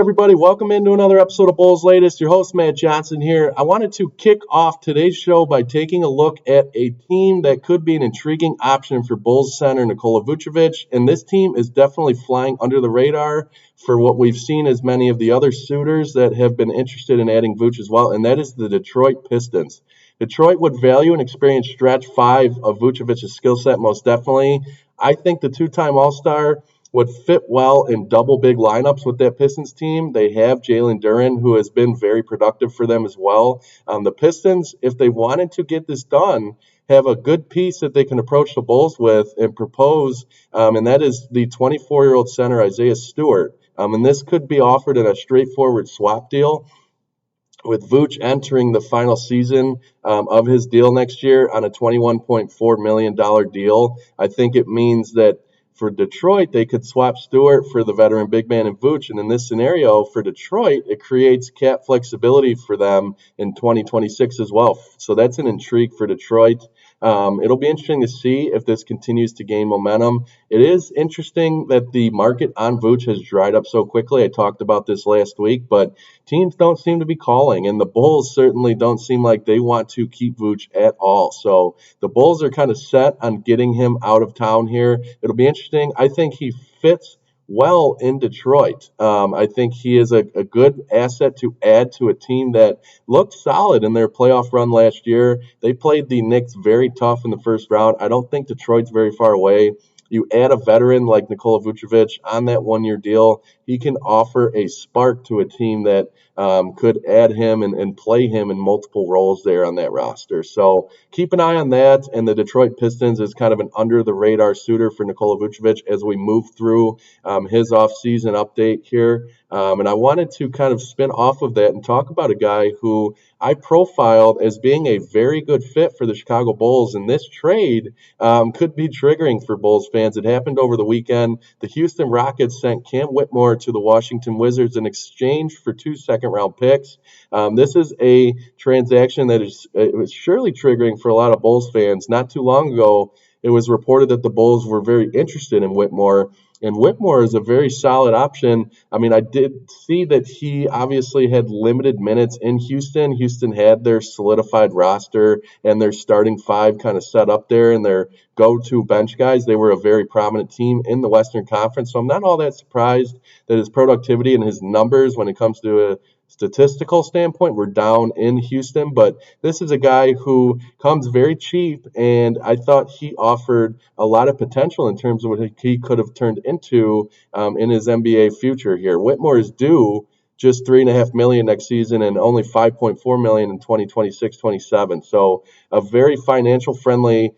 Everybody, welcome into another episode of Bulls Latest. Your host, Matt Johnson here. I wanted to kick off today's show by taking a look at a team that could be an intriguing option for Bulls center Nikola Vucevic, and this team is definitely flying under the radar for what we've seen as many of the other suitors that have been interested in adding Vuce as well, and that is the Detroit Pistons. Detroit would value an experienced stretch five of Vucevic's skill set most definitely. I think the two-time All-Star would fit well in double big lineups with that Pistons team. They have Jalen Duren, who has been very productive for them as well. The Pistons, if they wanted to get this done, have a good piece that they can approach the Bulls with and propose, and that is the 24-year-old center Isaiah Stewart. And this could be offered in a straightforward swap deal, with Vooch entering the final season of his deal next year on a $21.4 million deal. I think it means that for Detroit, they could swap Stewart for the veteran big man in Vooch. And in this scenario, for Detroit, it creates cap flexibility for them in 2026 as well. So that's an intrigue for Detroit. It'll be interesting to see if this continues to gain momentum. It is interesting that the market on Vooch has dried up so quickly. I talked about this last week, but teams don't seem to be calling, and the Bulls certainly don't seem like they want to keep Vooch at all. So the Bulls are kind of set on getting him out of town here. It'll be interesting. I think he fits well in Detroit. I think he is a good asset to add to a team that looked solid in their playoff run last year. They played the Knicks very tough in the first round. I don't think Detroit's very far away. You add a veteran like Nikola Vucevic on that one-year deal, he can offer a spark to a team that could add him and play him in multiple roles there on that roster. So keep an eye on that. And the Detroit Pistons is kind of an under-the-radar suitor for Nikola Vucevic as we move through his offseason update here. And I wanted to kind of spin off of that and talk about a guy who I profiled as being a very good fit for the Chicago Bulls. And this trade could be triggering for Bulls fans. It happened over the weekend. The Houston Rockets sent Cam Whitmore to the Washington Wizards in exchange for 2 second-round picks. This is a transaction that was surely triggering for a lot of Bulls fans. Not too long ago, it was reported that the Bulls were very interested in Whitmore. And Whitmore is a very solid option. I mean, I did see that he obviously had limited minutes in Houston. Houston had their solidified roster and their starting five kind of set up there and their go-to bench guys. They were a very prominent team in the Western Conference. So I'm not all that surprised that his productivity and his numbers when it comes to a statistical standpoint were down in Houston, but this is a guy who comes very cheap, and I thought he offered a lot of potential in terms of what he could have turned into in his NBA future here. Whitmore is due just $3.5 million next season and only $5.4 million in 2026-27. So a very financial friendly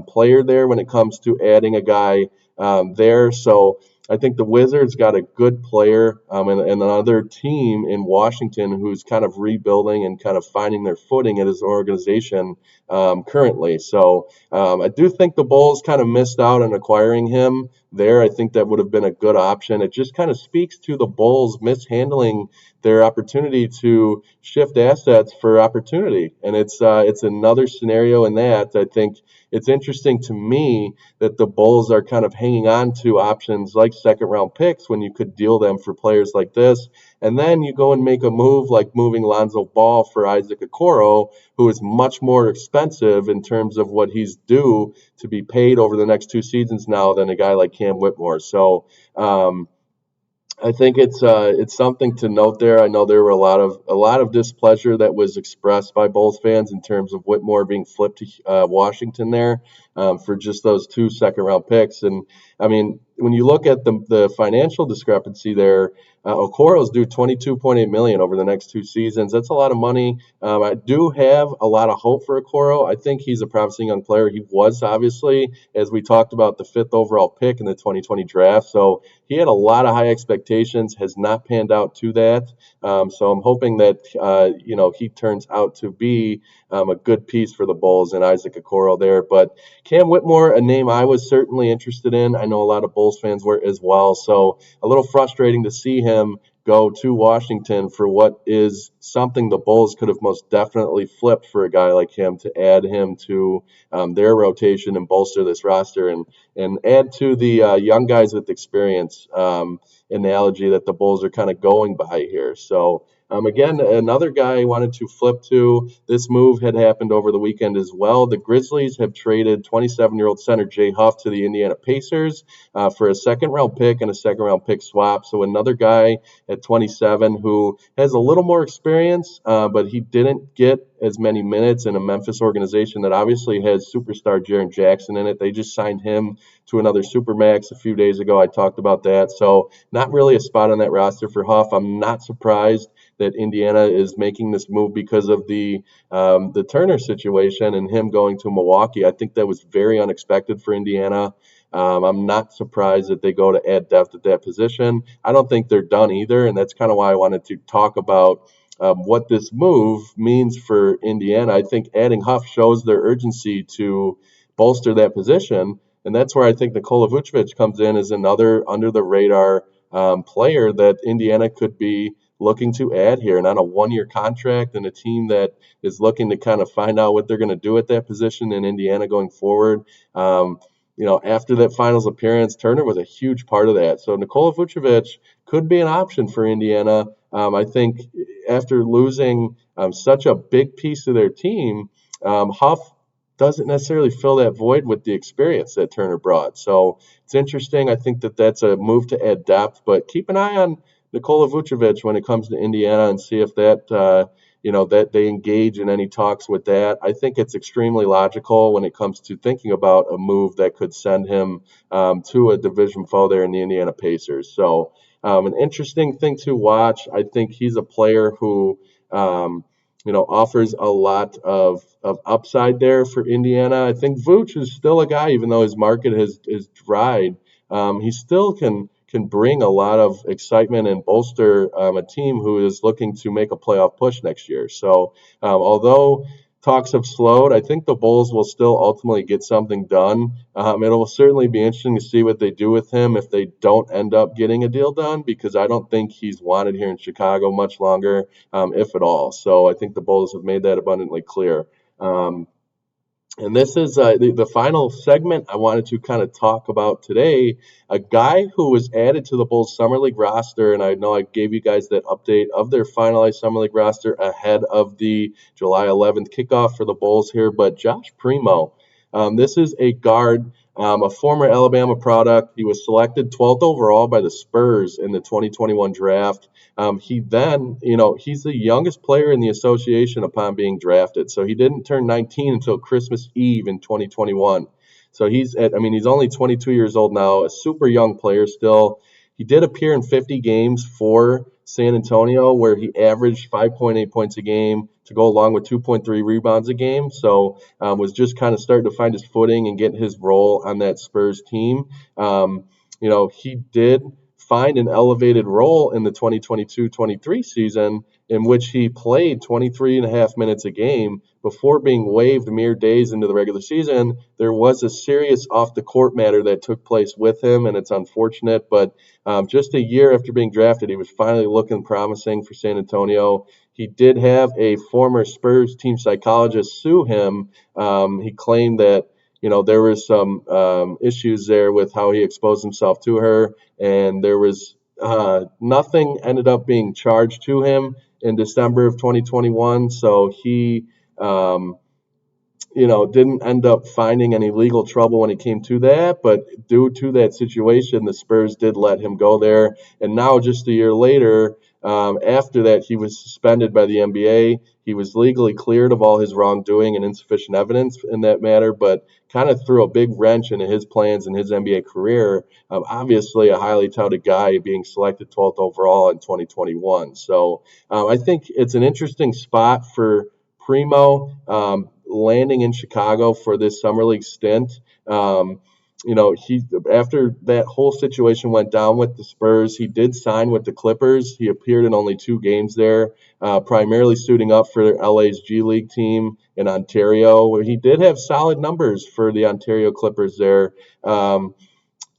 player there when it comes to adding a guy there. So I think the Wizards got a good player and another team in Washington who's kind of rebuilding and kind of finding their footing at his organization currently. So I do think the Bulls kind of missed out on acquiring him there. I think that would have been a good option. It just kind of speaks to the Bulls mishandling their opportunity to shift assets for opportunity. And it's another scenario in that. I think it's interesting to me that the Bulls are kind of hanging on to options like second round picks when you could deal them for players like this. And then you go and make a move like moving Lonzo Ball for Isaac Okoro, who is much more expensive in terms of what he's due to be paid over the next 2 seasons now than a guy like Cam Whitmore. So I think it's something to note there. I know there were a lot of displeasure that was expressed by Bulls fans in terms of Whitmore being flipped to Washington there for just those 2 second-round picks. And I mean, when you look at the financial discrepancy there, Okoro's due $22.8 million over the next 2 seasons. That's a lot of money. I do have a lot of hope for Okoro. I think he's a promising young player. He was obviously, as we talked about, the 5th overall pick in the 2020 draft. So he had a lot of high expectations, has not panned out to that. So I'm hoping that he turns out to be a good piece for the Bulls and Isaac Okoro there. But Cam Whitmore, a name I was certainly interested in. I know a lot of Bulls fans were as well. So a little frustrating to see him go to Washington for what is something the Bulls could have most definitely flipped for a guy like him to add him to their rotation and bolster this roster and add to the young guys with experience. analogy that the Bulls are kind of going by here. So again, another guy I wanted to flip to. This move had happened over the weekend as well. The Grizzlies have traded 27-year-old center Jay Huff to the Indiana Pacers for a second-round pick and a second-round pick swap. So another guy at 27 who has a little more experience, but he didn't get as many minutes in a Memphis organization that obviously has superstar Jaren Jackson in it. They just signed him to another supermax a few days ago. I talked about that. So not really a spot on that roster for Huff. I'm not surprised that Indiana is making this move because of the Turner situation and him going to Milwaukee. I think that was very unexpected for Indiana. I'm not surprised that they go to add depth at that position. I don't think they're done either, and that's kind of why I wanted to talk about what this move means for Indiana. I think adding Huff shows their urgency to bolster that position, and that's where I think Nikola Vucevic comes in as another under-the-radar player that Indiana could be looking to add here, and on a one-year contract, and a team that is looking to kind of find out what they're going to do at that position in Indiana going forward. After that finals appearance, Turner was a huge part of that. So Nikola Vucevic could be an option for Indiana. I think after losing such a big piece of their team, Huff doesn't necessarily fill that void with the experience that Turner brought. So it's interesting. I think that that's a move to add depth, but keep an eye on Nikola Vucevic when it comes to Indiana and see if that that they engage in any talks with that. I think it's extremely logical when it comes to thinking about a move that could send him to a division foe there in the Indiana Pacers. So an interesting thing to watch. I think he's a player who offers a lot of upside there for Indiana. I think Vooch is still a guy, even though his market has dried. He still can bring a lot of excitement and bolster a team who is looking to make a playoff push next year. So although talks have slowed, I think the Bulls will still ultimately get something done. It will certainly be interesting to see what they do with him if they don't end up getting a deal done, because I don't think he's wanted here in Chicago much longer, if at all. So I think the Bulls have made that abundantly clear. And this is the final segment I wanted to kind of talk about today. A guy who was added to the Bulls Summer League roster, and I know I gave you guys that update of their finalized Summer League roster ahead of the July 11th kickoff for the Bulls here, but Josh Primo. This is a guard, a former Alabama product. He was selected 12th overall by the Spurs in the 2021 draft. He then, he's the youngest player in the association upon being drafted. So he didn't turn 19 until Christmas Eve in 2021. So he's only 22 years old now, a super young player still. He did appear in 50 games for San Antonio, where he averaged 5.8 points a game to go along with 2.3 rebounds a game. So was just kind of starting to find his footing and get his role on that Spurs team. He did find an elevated role in the 2022-23 season, in which he played 23 and a half minutes a game before being waived mere days into the regular season. There was a serious off-the-court matter that took place with him, and it's unfortunate, but just a year after being drafted, he was finally looking promising for San Antonio. He did have a former Spurs team psychologist sue him. He claimed that there was some issues there with how he exposed himself to her, and there was nothing ended up being charged to him in December of 2021. So he, didn't end up finding any legal trouble when it came to that. But due to that situation, the Spurs did let him go there. And now, just a year later, after that, he was suspended by the NBA. He was legally cleared of all his wrongdoing and insufficient evidence in that matter, but kind of threw a big wrench into his plans and his NBA career. Obviously, a highly touted guy being selected 12th overall in 2021. So I think it's an interesting spot for Primo landing in Chicago for this Summer League stint. He after that whole situation went down with the Spurs, he did sign with the Clippers. He appeared in only 2 games there, primarily suiting up for LA's G League team in Ontario, where he did have solid numbers for the Ontario Clippers there.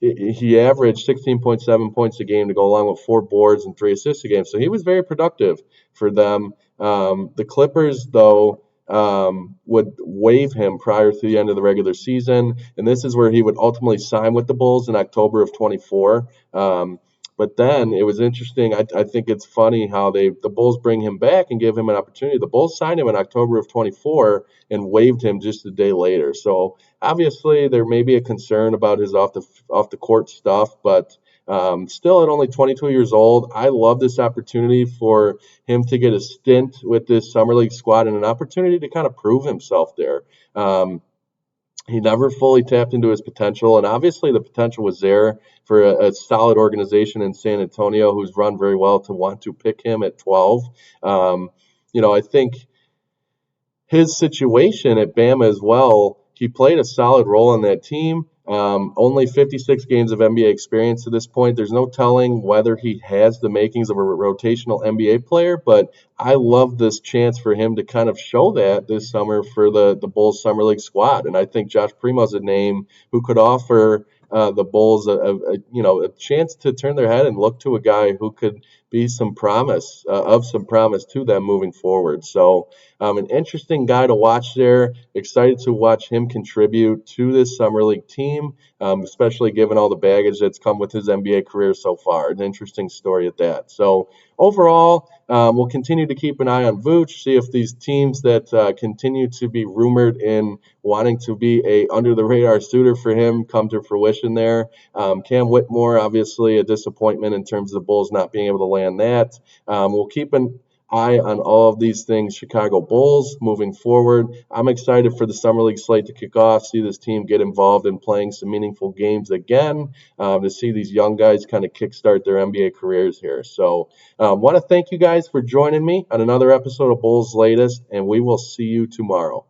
He averaged 16.7 points a game to go along with 4 boards and 3 assists a game. So he was very productive for them. The Clippers, though, would waive him prior to the end of the regular season, and this is where he would ultimately sign with the Bulls in October of 24. But then it was interesting. I think it's funny how the Bulls bring him back and give him an opportunity. The Bulls signed him in October of 24 and waived him just a day later. So obviously there may be a concern about his off the court stuff, but still at only 22 years old, I love this opportunity for him to get a stint with this summer league squad and an opportunity to kind of prove himself there. Um, he never fully tapped into his potential, and obviously the potential was there for a solid organization in San Antonio who's run very well to want to pick him at 12. I think his situation at Bama as well, he played a solid role on that team. Only 56 games of NBA experience to this point. There's no telling whether he has the makings of a rotational NBA player, but I love this chance for him to kind of show that this summer for the Bulls Summer League squad. And I think Josh Primo is a name who could offer the Bulls a chance to turn their head and look to a guy who could be some promise to them moving forward. So an interesting guy to watch there. Excited to watch him contribute to this summer league team, especially given all the baggage that's come with his NBA career so far. An interesting story at that. So overall, we'll continue to keep an eye on Vooch, see if these teams that continue to be rumored in wanting to be a under the radar suitor for him come to fruition there. Cam Whitmore, obviously a disappointment in terms of the Bulls not being able to land that. We'll keep an eye on all of these things Chicago Bulls moving forward. I'm excited for the summer league slate to kick off, see this team get involved in playing some meaningful games again, to see these young guys kind of kickstart their NBA careers here. So want to thank you guys for joining me on another episode of Bulls Latest, and we will see you tomorrow.